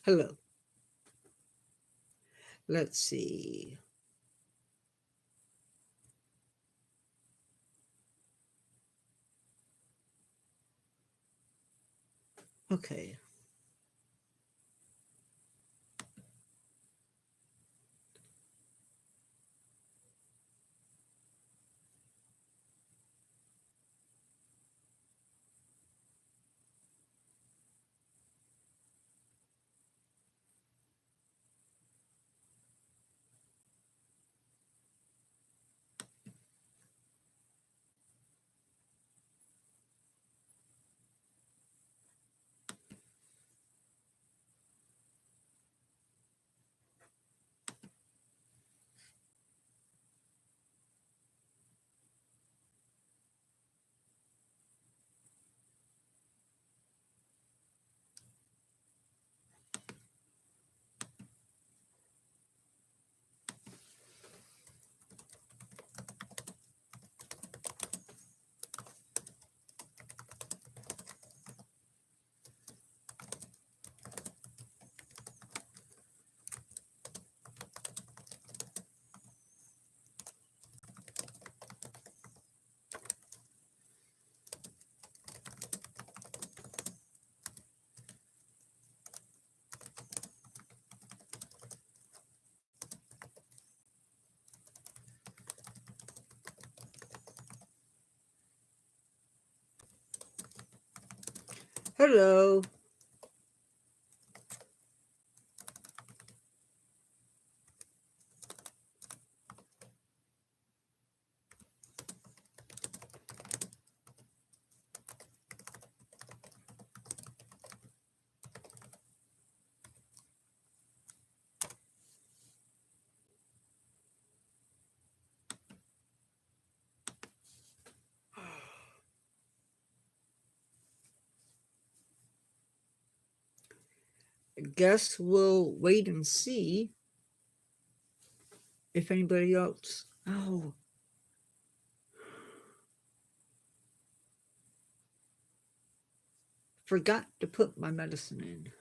Hello. Let's see. Okay. Hello. Guess we'll wait and see if anybody else. Oh, forgot to put my medicine in.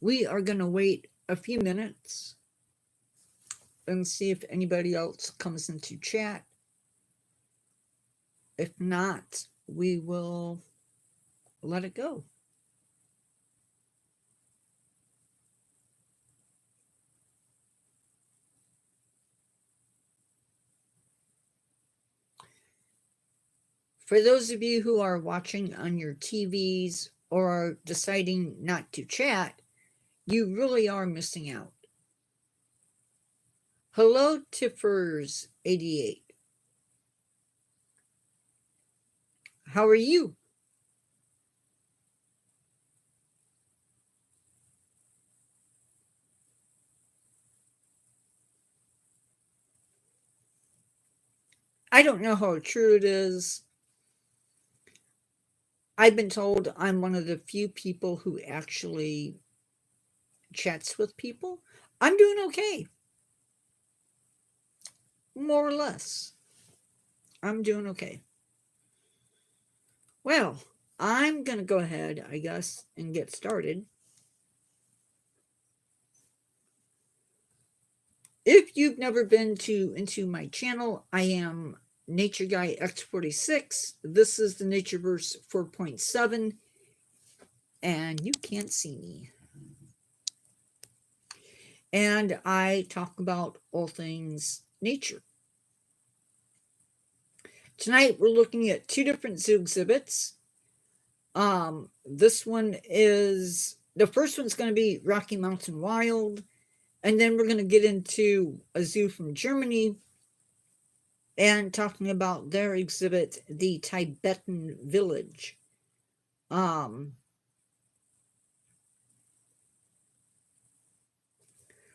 We are going to wait a few minutes and see if anybody else comes into chat. If not, we will let it go. For those of you who are watching on your TVs or are deciding not to chat, you really are missing out. Hello, Tiffers88. How are you? I don't know how true it is. I've been told I'm one of the few people who actually chats with people. I'm doing okay. More or less. I'm doing okay. Well, I'm going to go ahead, I guess, and get started. If you've never been into my channel, I am Nature Guy X46. This is the Natureverse 4.7, and you can't see me. And I talk about all things nature. Tonight we're looking at two different zoo exhibits. This one is, the first one's going to be Rocky Mountain Wild, and then we're going to get into a zoo from Germany and talking about their exhibit, the Tibetan Village.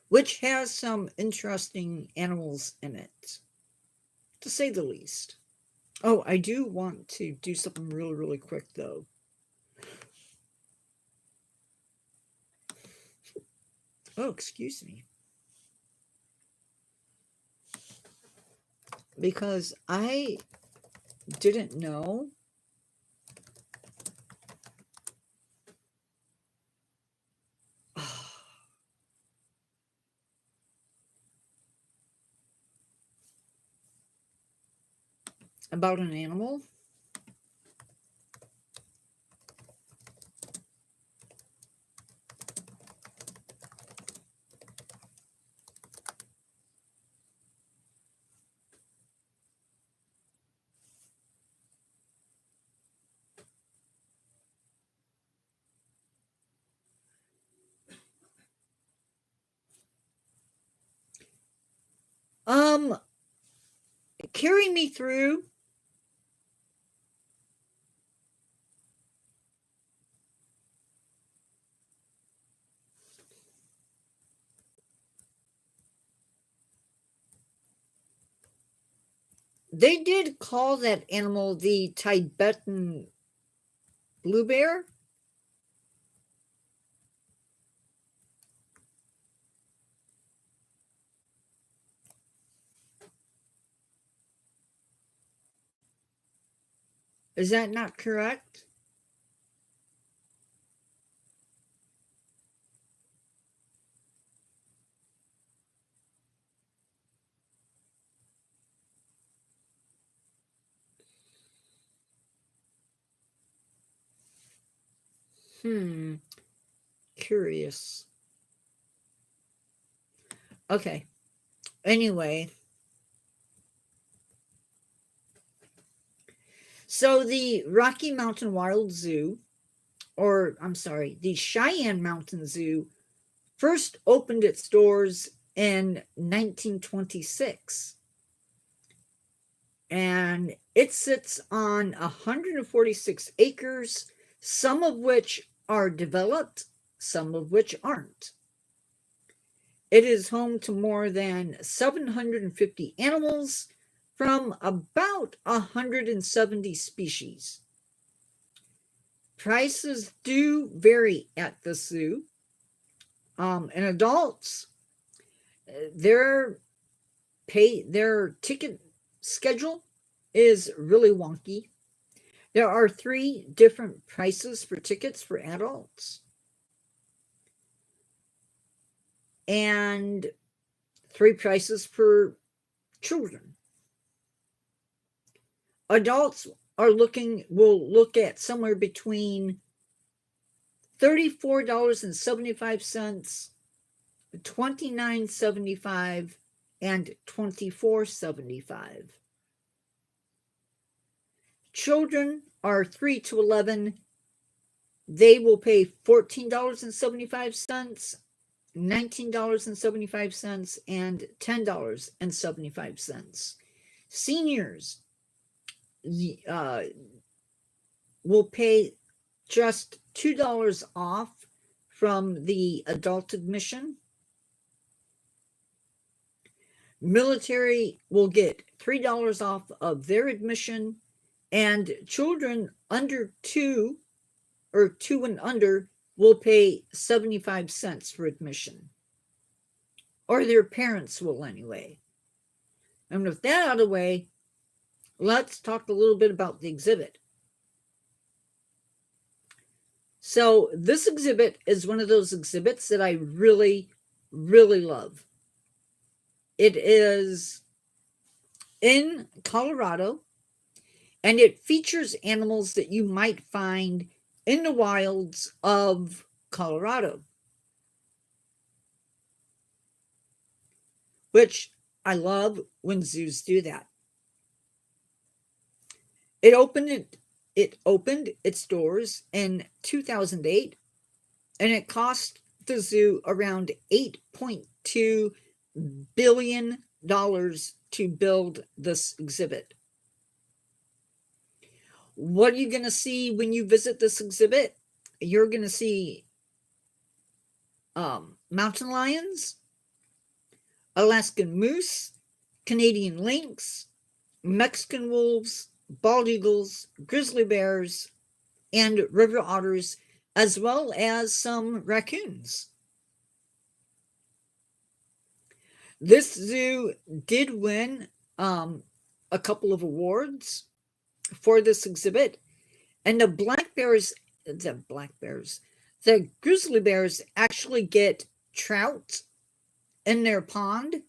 which has some interesting animals in it, to say the least. Oh, I do want to do something really, really quick, though. Oh, excuse me. Because I didn't know about an animal. Um, Carry me through. They did call that animal the Tibetan blue bear. Is that not correct? Curious. Okay. Anyway, so the Rocky Mountain Wild Zoo, or I'm sorry, the Cheyenne Mountain Zoo, first opened its doors in 1926. And it sits on 146 acres, some of which are developed, some of which aren't. It is home to more than 750 animals from about 170 species. Prices do vary at the zoo. And adults, their ticket schedule is really wonky. There are 3 different prices for tickets for adults and 3 prices for children. Adults will look at somewhere between $34.75, $29.75, and $24.75. Children are 3 to 11. They will pay $14.75, $19.75, and $10.75. Seniors will pay just $2 off from the adult admission. Military will get $3 off of their admission, and children under 2 or 2 and under will pay 75 cents for admission. Or their parents will anyway. And with that out of the way, let's talk a little bit about the exhibit. So this exhibit is one of those exhibits that I really, really love. It is in Colorado, and it features animals that you might find in the wilds of Colorado, which I love when zoos do that. It opened its doors in 2008, and it cost the zoo around $8.2 billion to build this exhibit. What are you going to see when you visit this exhibit? You're going to see mountain lions, Alaskan moose, Canadian lynx, Mexican wolves, bald eagles, grizzly bears, and river otters, as well as some raccoons. This zoo did win a couple of awards for this exhibit, and the the grizzly bears actually get trout in their pond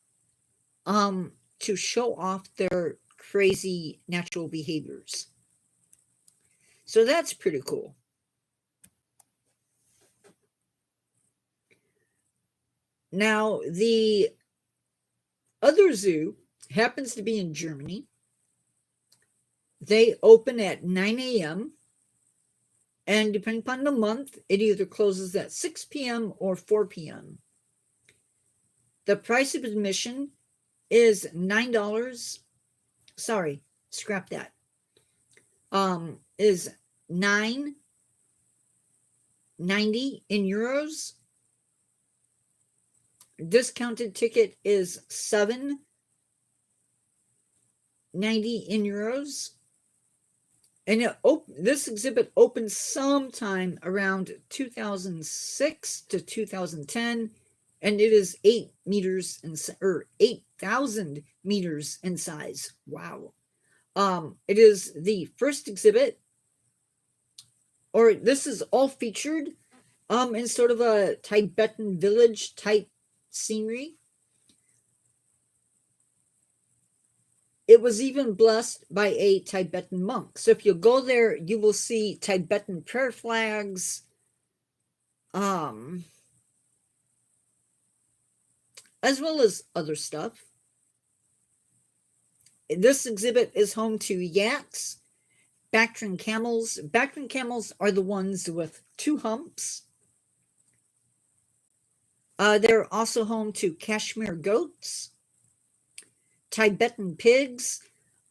to show off their crazy natural behaviors. So that's pretty cool. Now, the other zoo happens to be in Germany. They open at 9 a.m. and depending upon the month, it either closes at 6 p.m. or 4 p.m. The price of admission is $9. Sorry, scrap that. Is $9.90 in euros. Discounted ticket is $7.90 in euros. And this exhibit opened sometime around 2006 to 2010, and it is 8,000 meters in size. Wow. It is the first exhibit, or this is all featured in sort of a Tibetan village type scenery. It was even blessed by a Tibetan monk. So if you go there, you will see Tibetan prayer flags, as well as other stuff. This exhibit is home to yaks, Bactrian camels. Bactrian camels are the ones with 2 humps. They're also home to Kashmir goats, Tibetan pigs.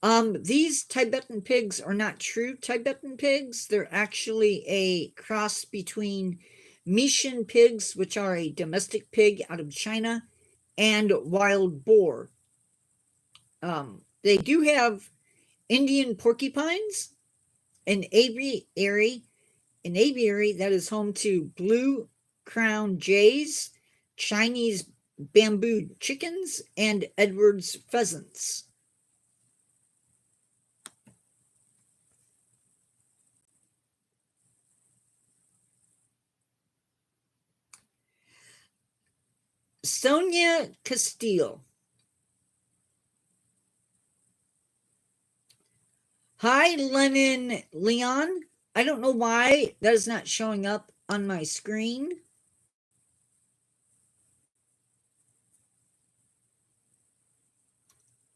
These Tibetan pigs are not true Tibetan pigs. They're actually a cross between Mission pigs, which are a domestic pig out of China, and wild boar. They do have Indian porcupines, an aviary that is home to blue crown jays, Chinese bamboo chickens, and Edwards pheasants. Sonia Castile. Hi, Lennon Leon. I don't know why that is not showing up on my screen.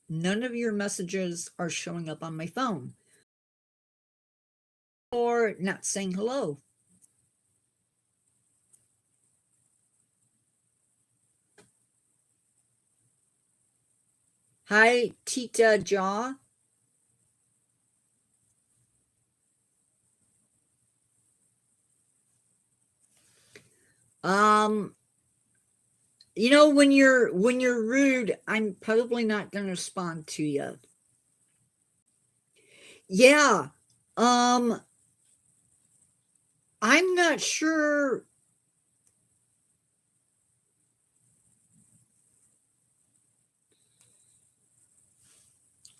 None of your messages are showing up on my phone. Or not saying hello. Hi, Tita Jaw. You know, when you're rude, I'm probably not going to respond to you. Yeah. I'm not sure.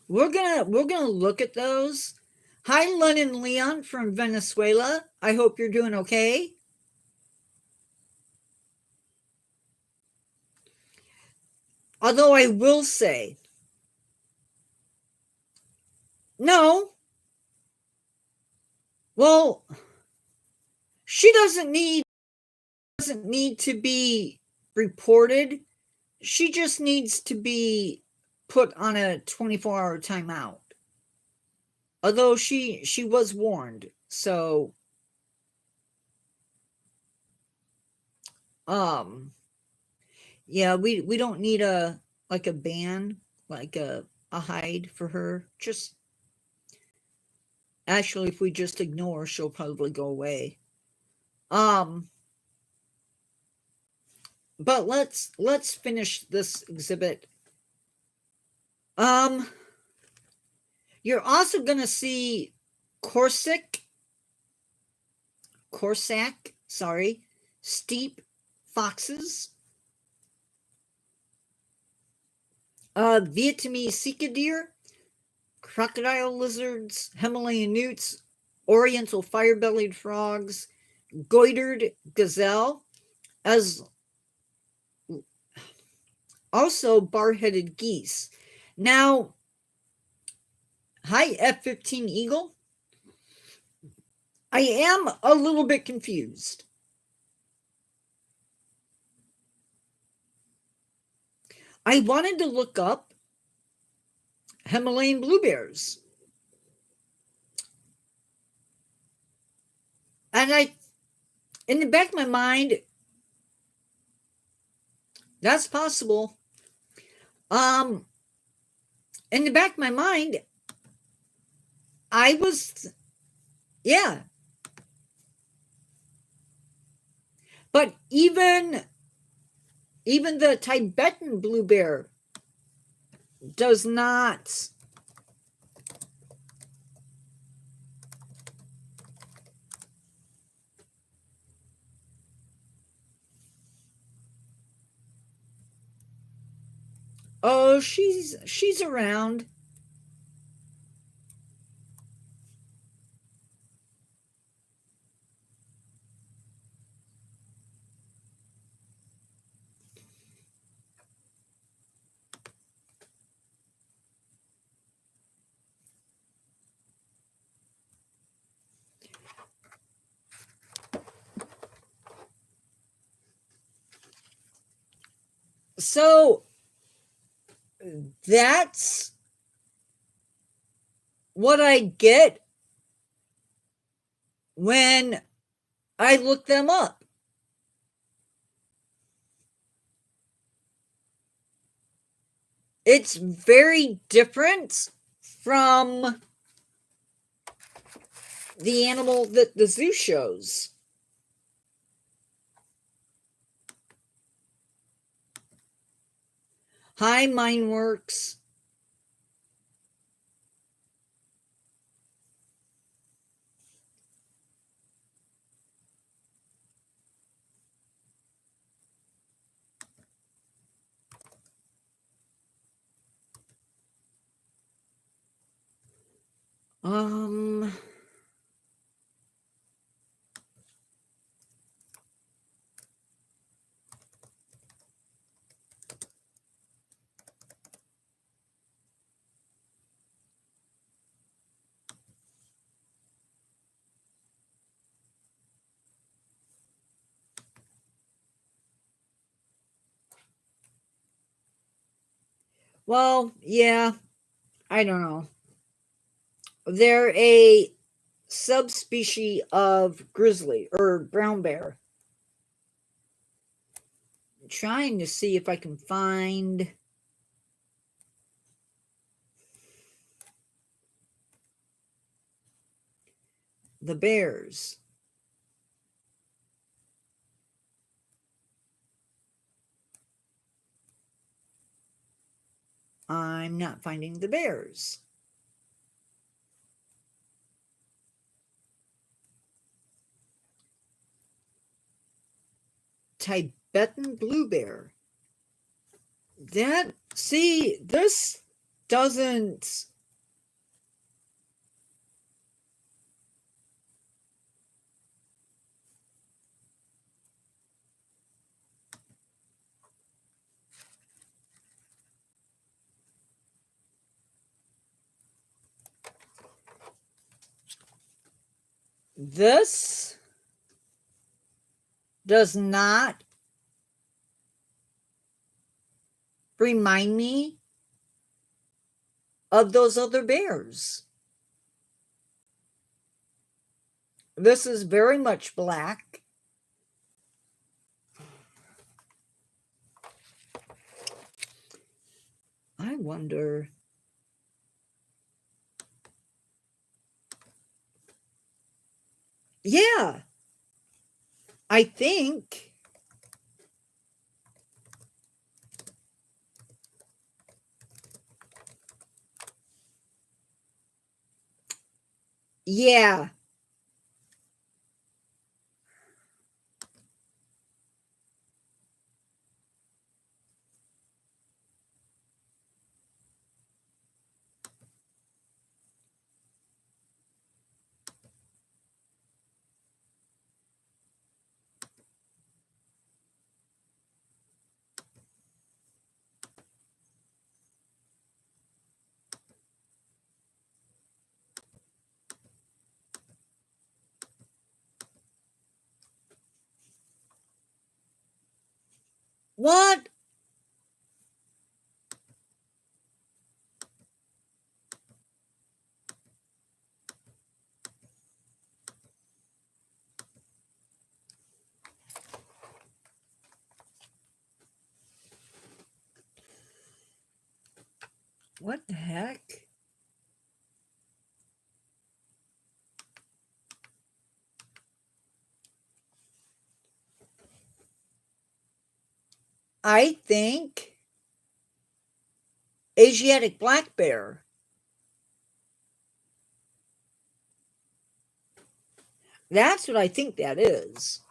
We're gonna look at those. Hi, Lennon Leon from Venezuela. I hope you're doing okay. Although I will say, no. Well, she doesn't need to be reported. She just needs to be put on a 24-hour timeout. Although she was warned. So yeah, we don't need a ban, like a hide for her. Just actually, if we just ignore, she'll probably go away. But let's finish this exhibit. You're also going to see Corsac, steep foxes, Vietnamese sika deer, crocodile lizards, Himalayan newts, oriental fire-bellied frogs, goitered gazelle, as also bar-headed geese. Now, hi F-15 Eagle. I am a little bit confused. I wanted to look up Himalayan blue bears. And in the back of my mind, that's possible. In the back of my mind, yeah. But even the Tibetan blue bear does not she's around. So that's what I get when I look them up. It's very different from the animal that the zoo shows. Hi, Mineworks. Well, yeah, I don't know. They're a subspecies of grizzly or brown bear. I'm trying to see if I can find the bears. I'm not finding the bears. Tibetan blue bear. This doesn't. This does not remind me of those other bears. This is very much black. I wonder. Yeah. I think Yeah. What? What the heck? I think Asiatic black bear. That's what I think that is.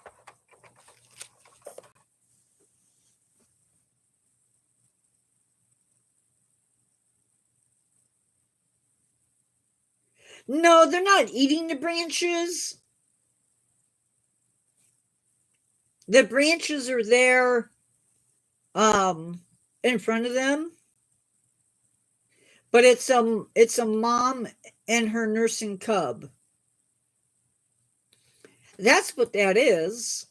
No, they're not eating the branches. The branches are there in front of them, but it's a mom and her nursing cub. That's what that is.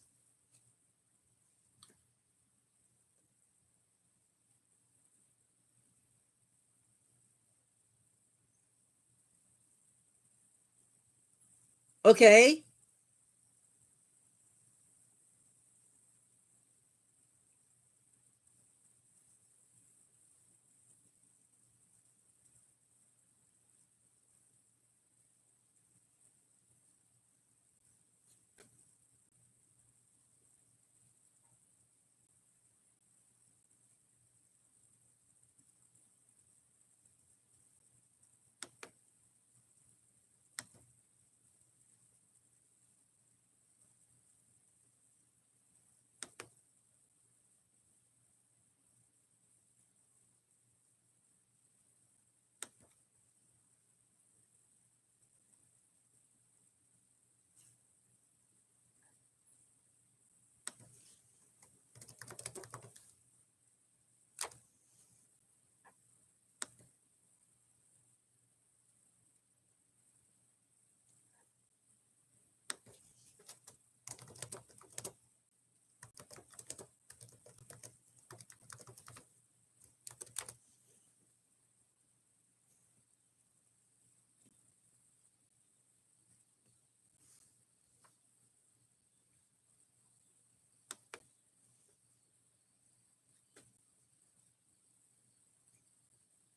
Okay.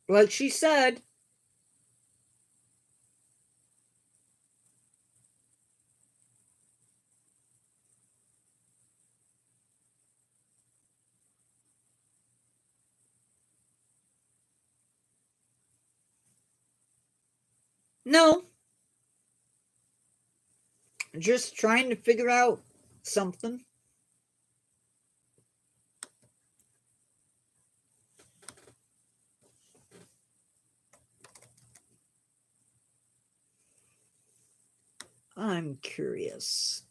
Like she said. No, just trying to figure out something. I'm curious.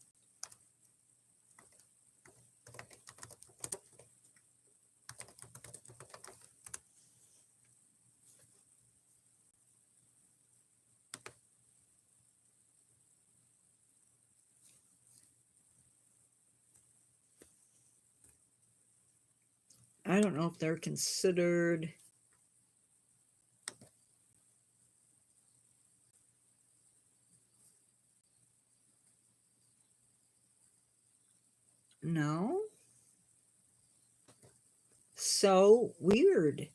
I don't know if they're considered. No. So weird.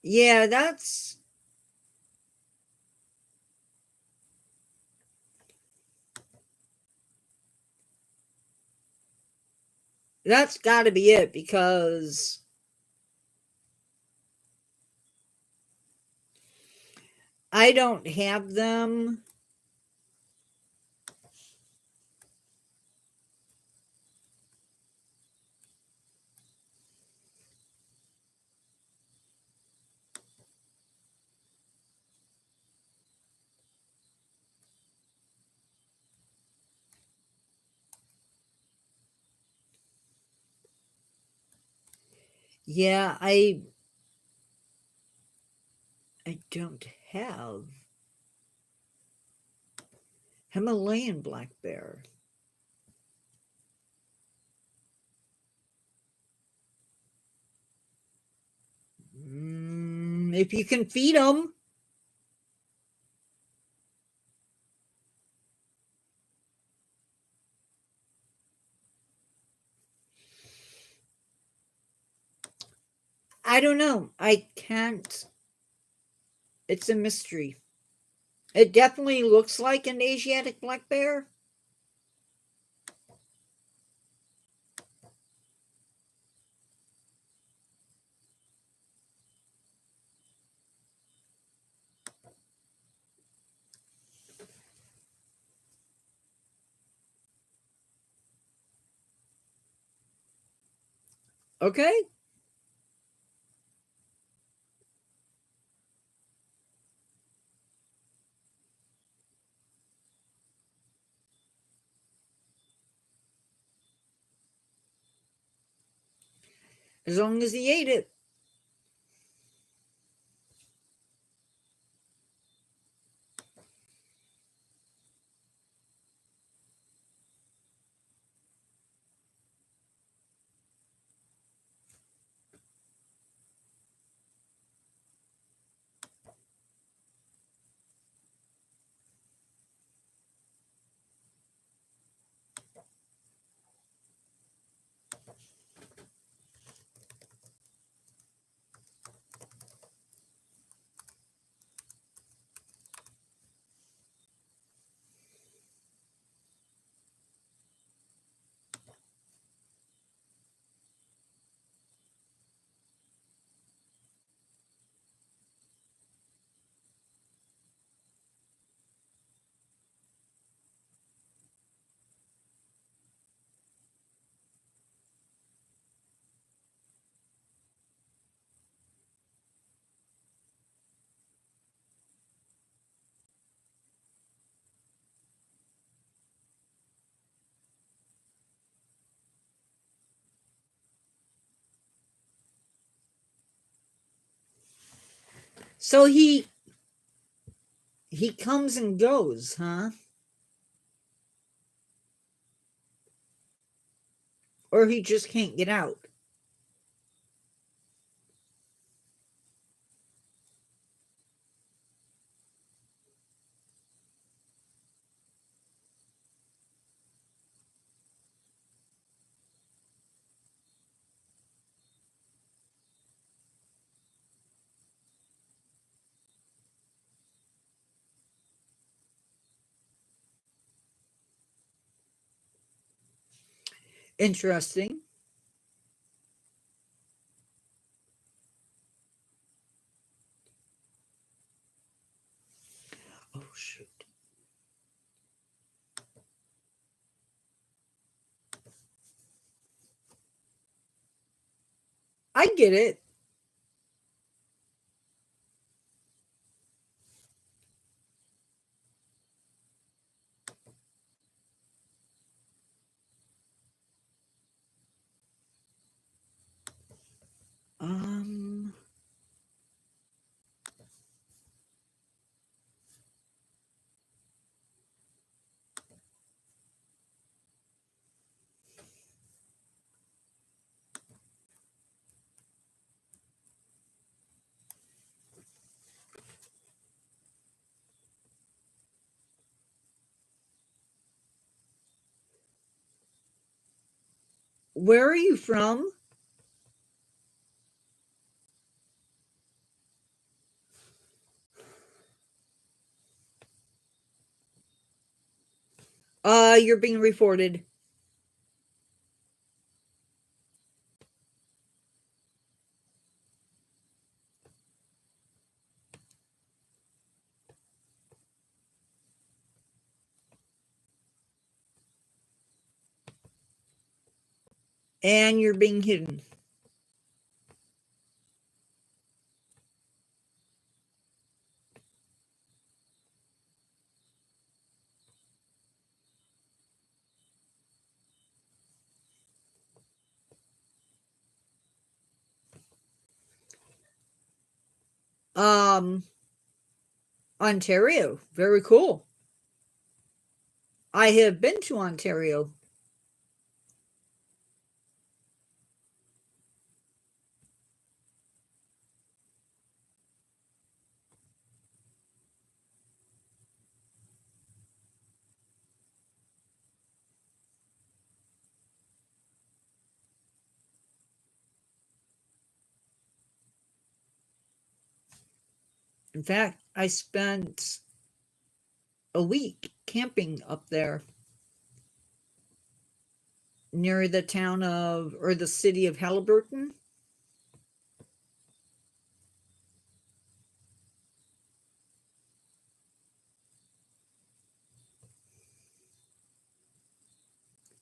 Yeah, that's got to be it because I don't have them. Yeah, I don't have Himalayan black bear. If you can feed them, I don't know. I can't. It's a mystery. It definitely looks like an Asiatic black bear. Okay. As long as he ate it. So he comes and goes, huh? Or he just can't get out. Interesting. Oh shoot. I get it. Um where are you from? You're being reported. And you're being hidden. Ontario. Very cool. I have been to Ontario. In fact, I spent a week camping up there near the town of, or the city of Halliburton.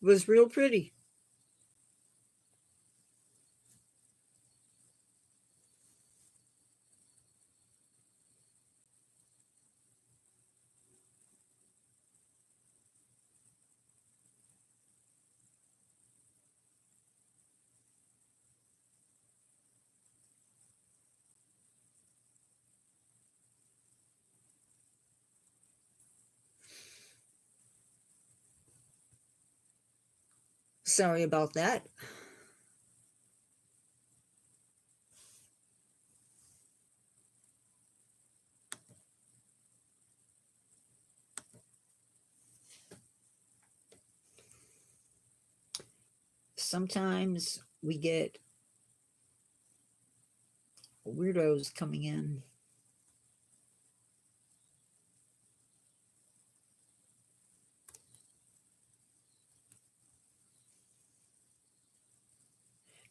It was real pretty. Sorry about that. Sometimes we get weirdos coming in.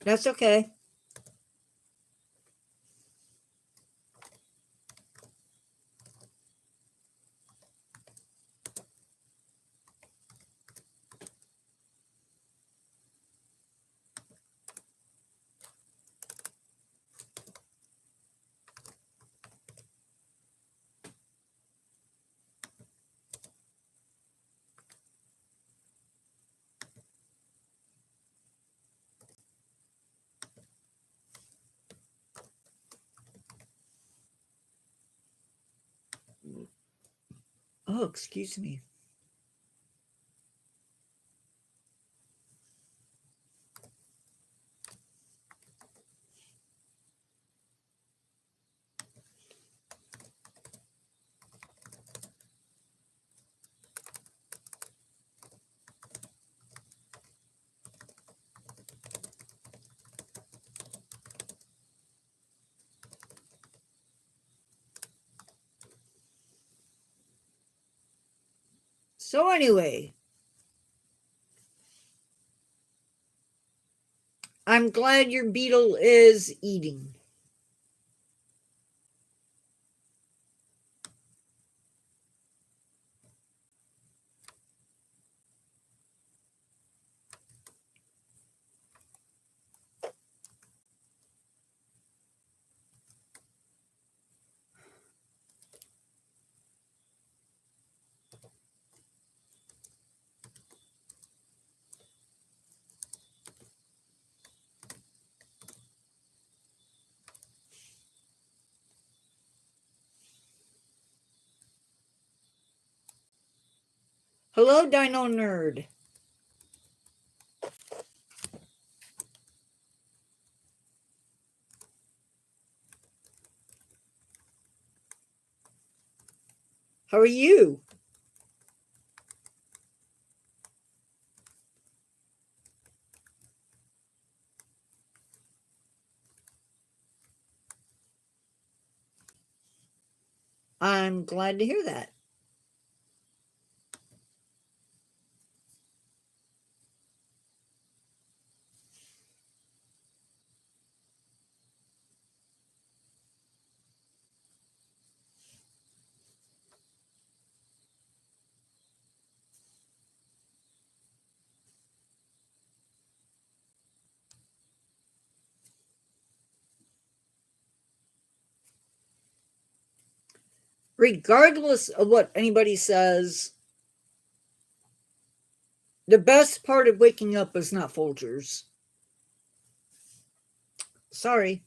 That's okay. Oh, excuse me. So, anyway, I'm glad your beetle is eating. Hello, Dino Nerd. How are you? I'm glad to hear that. regardless of what anybody says, the best part of waking up is not Folgers. Sorry.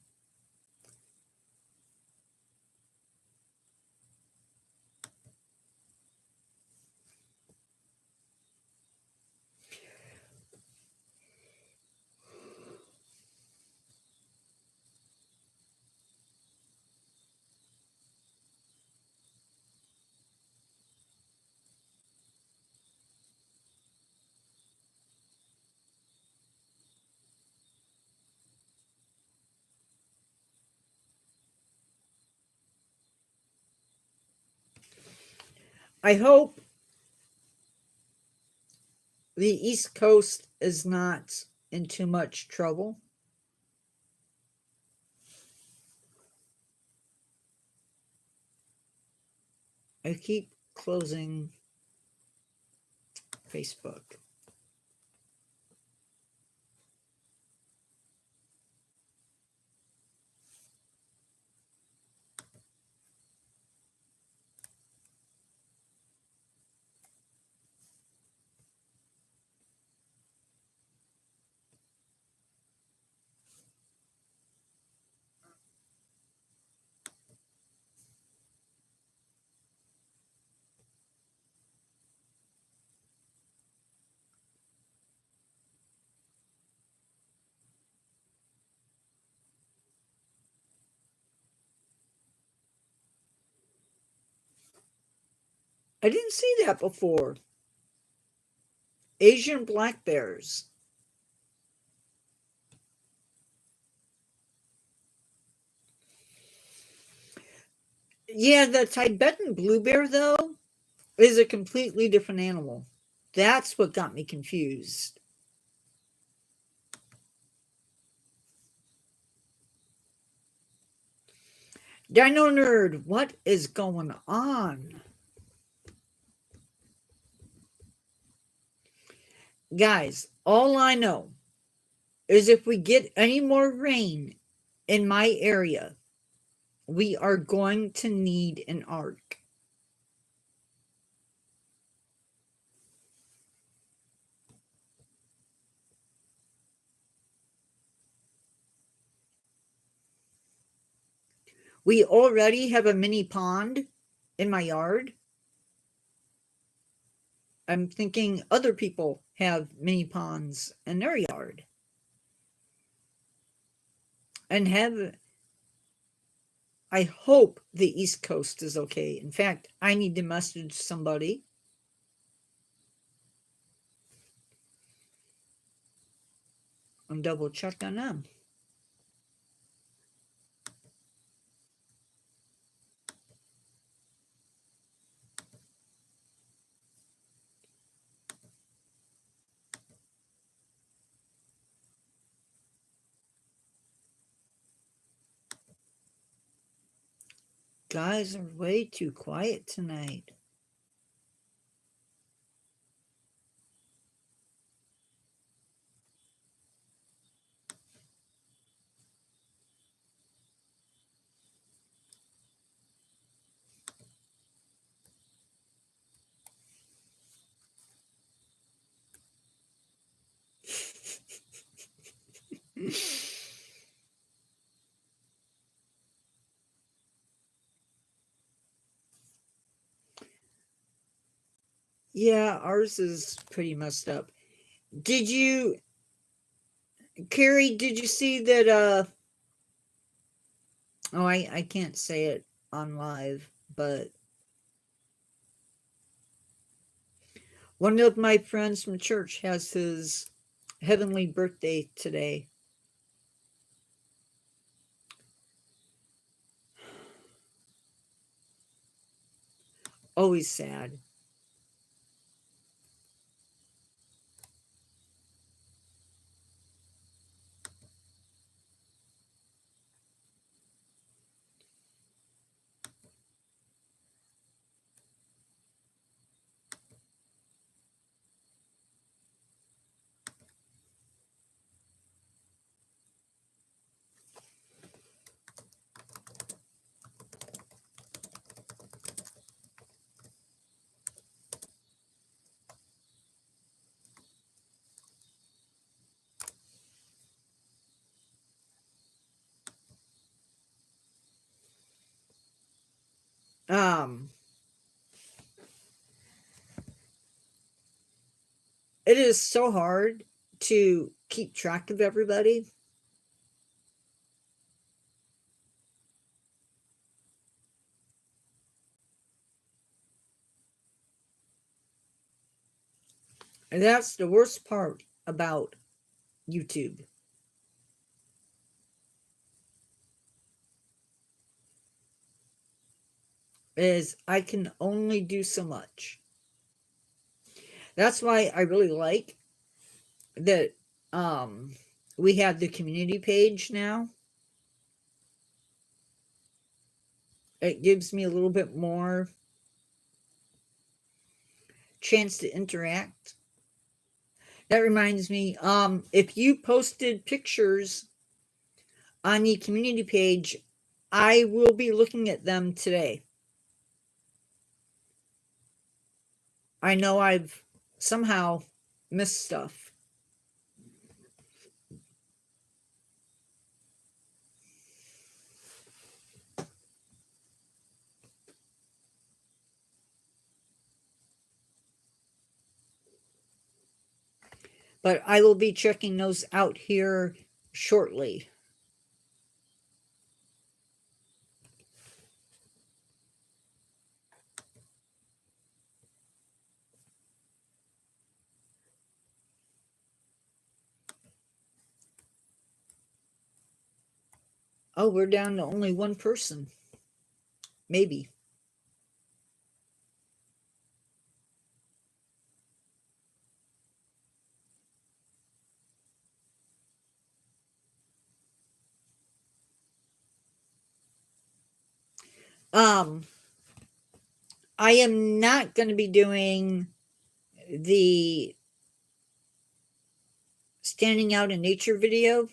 I hope the East Coast is not in too much trouble. I keep closing Facebook. I didn't see that before. Asian black bears. Yeah, the Tibetan blue bear, though, is a completely different animal. That's what got me confused. Dino Nerd, what is going on? Guys, all I know is if we get any more rain in my area, we are going to need an ark. We already have a mini pond in my yard. I'm thinking other people have mini ponds in their yard. And I hope the East Coast is okay. In fact, I need to message somebody and double check on them. Guys are way too quiet tonight. Yeah, ours is pretty messed up. Did you, Carrie, did you see that, oh, I can't say it on live, but one of my friends from church has his heavenly birthday today. Always sad. Um, it is so hard to keep track of everybody. And that's the worst part about YouTube. Is I can only do so much. That's why I really like that we have the community page now. It gives me a little bit more chance to interact. That reminds me, if you posted pictures on the community page, I will be looking at them today. I know I've somehow missed stuff. But I will be checking those out here shortly. Oh, we're down to only one person. Maybe. Um, I am not going to be doing the standing out in nature video.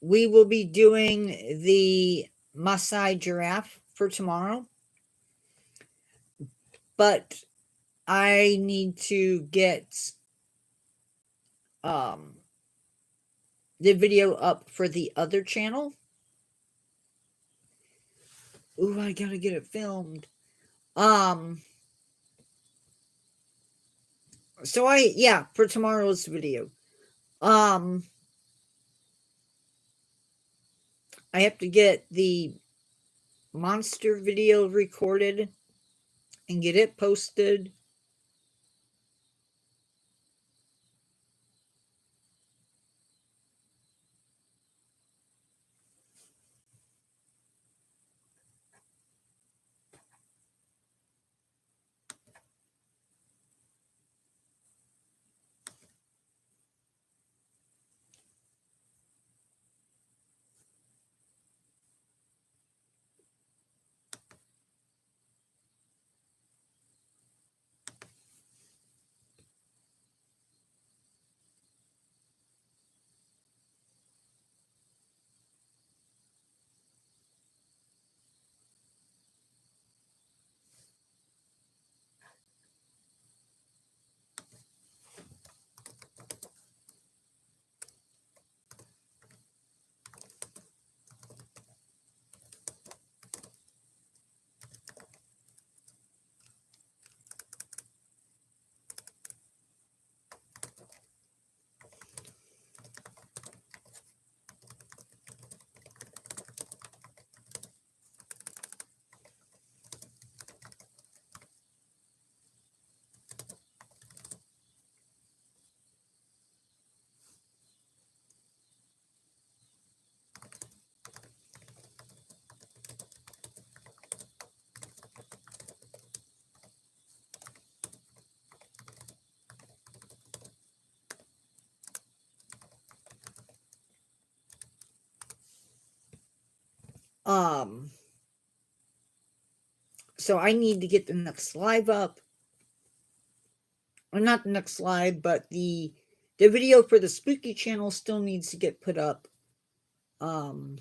We will be doing the Maasai giraffe for tomorrow. But I need to get um, the video up for the other channel. Ooh, I gotta get it filmed. Um, so yeah, for tomorrow's video. Um, I have to get the monster video recorded and get it posted. Um, so I need to get the next live up. Or not the next live, but the video for the spooky channel still needs to get put up. Um,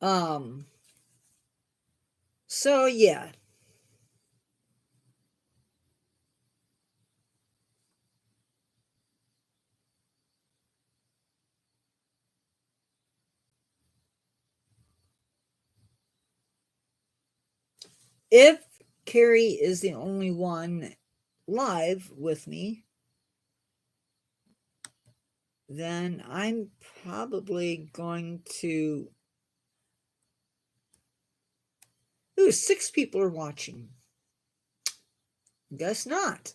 Um, so yeah. If Carrie is the only one live with me, then I'm probably going to. Ooh, 6 people are watching. Guess not.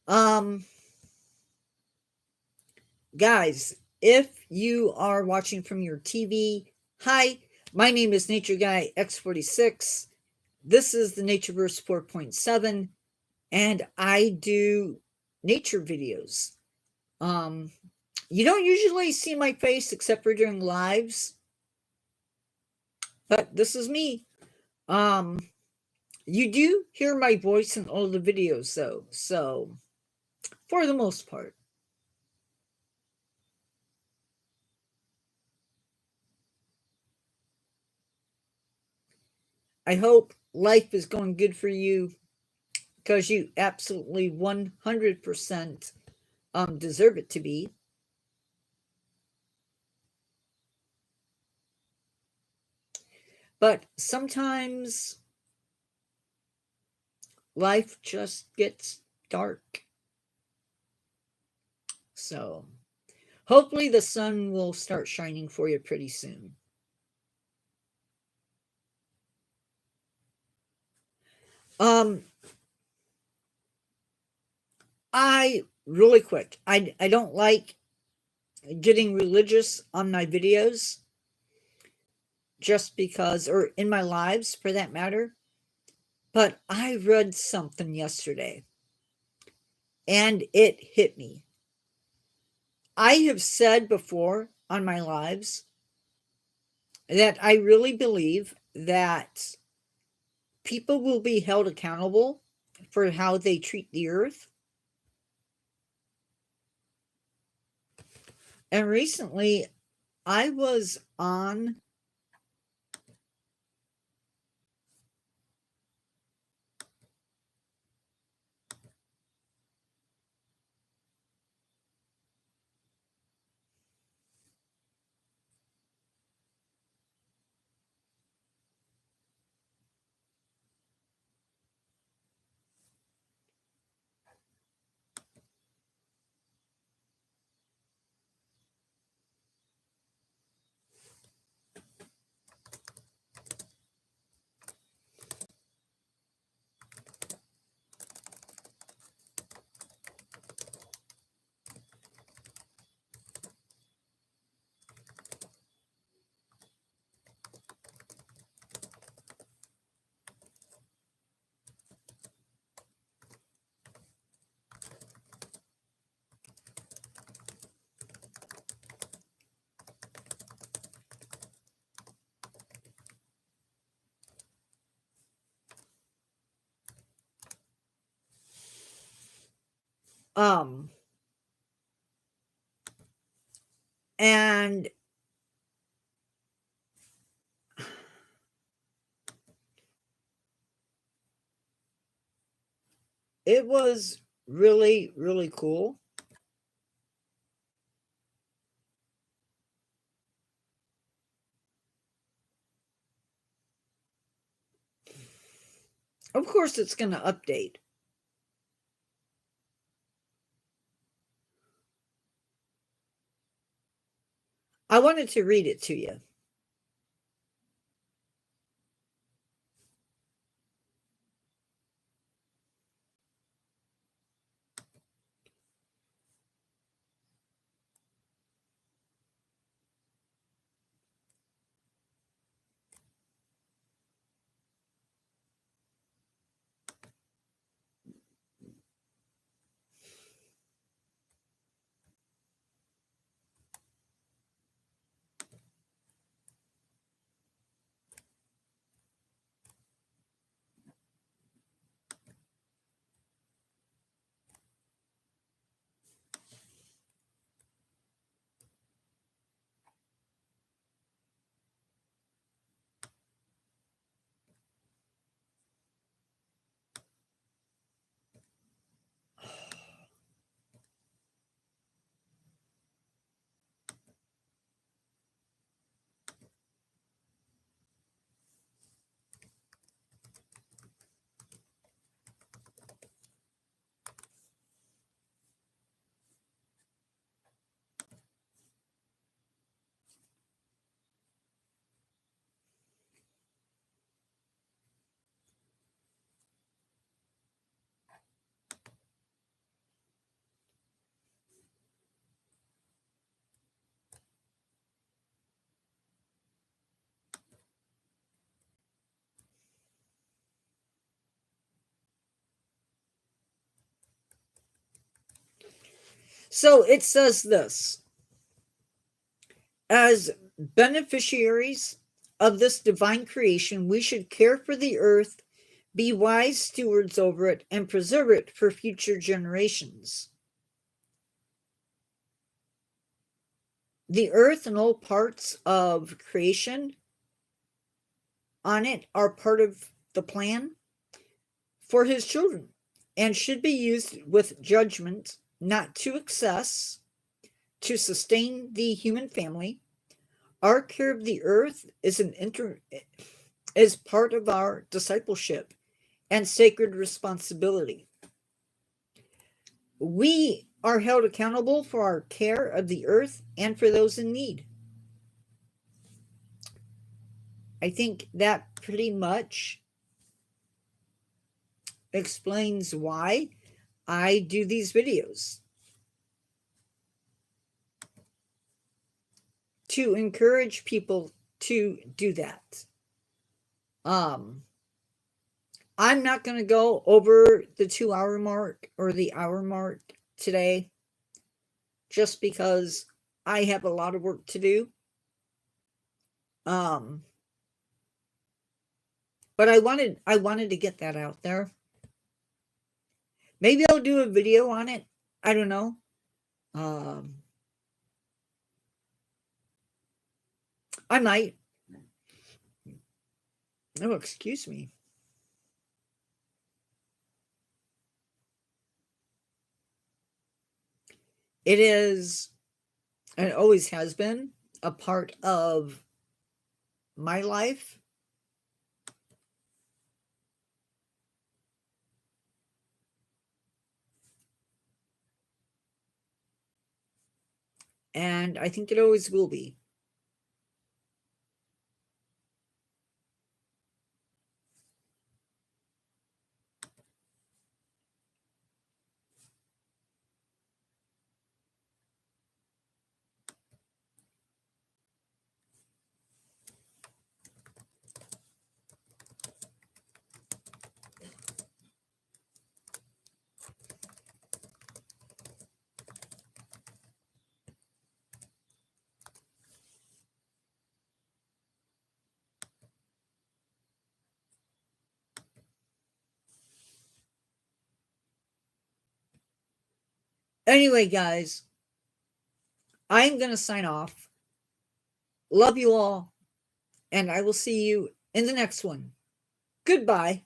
Um, guys, if you are watching from your TV, hi, my name is Nature Guy X46. This is the Natureverse 4.7, and I do nature videos. Um, you don't usually see my face except for during lives, but this is me. Um, you do hear my voice in all the videos, though, so for the most part. I hope life is going good for you because you absolutely 100% deserve it to be. But sometimes life just gets dark. So hopefully the sun will start shining for you pretty soon. Um, I really quick. I don't like getting religious on my videos just because, or in my lives for that matter. But I read something yesterday and it hit me. I have said before on my lives that I really believe that people will be held accountable for how they treat the earth. And recently I was on um and it was really really cool. Of course it's going to update. I wanted to read it to you. So it says this: as beneficiaries of this divine creation, we should care for the earth, be wise stewards over it, and preserve it for future generations. The earth and all parts of creation on it are part of the plan for his children and should be used with judgment, not to excess, to sustain the human family. Our care of the earth is part of our discipleship and sacred responsibility. We are held accountable for our care of the earth and for those in need. I think that pretty much explains why I do these videos. To encourage people to do that. I'm not going to go over the 2-hour mark or the hour mark today, just because I have a lot of work to do. But I wanted to get that out there. Maybe I'll do a video on it. I don't know. I might. Oh, excuse me. It is, and it always has been, a part of my life. And I think it always will be. Anyway, guys, I'm going to sign off. Love you all, and I will see you in the next one. Goodbye.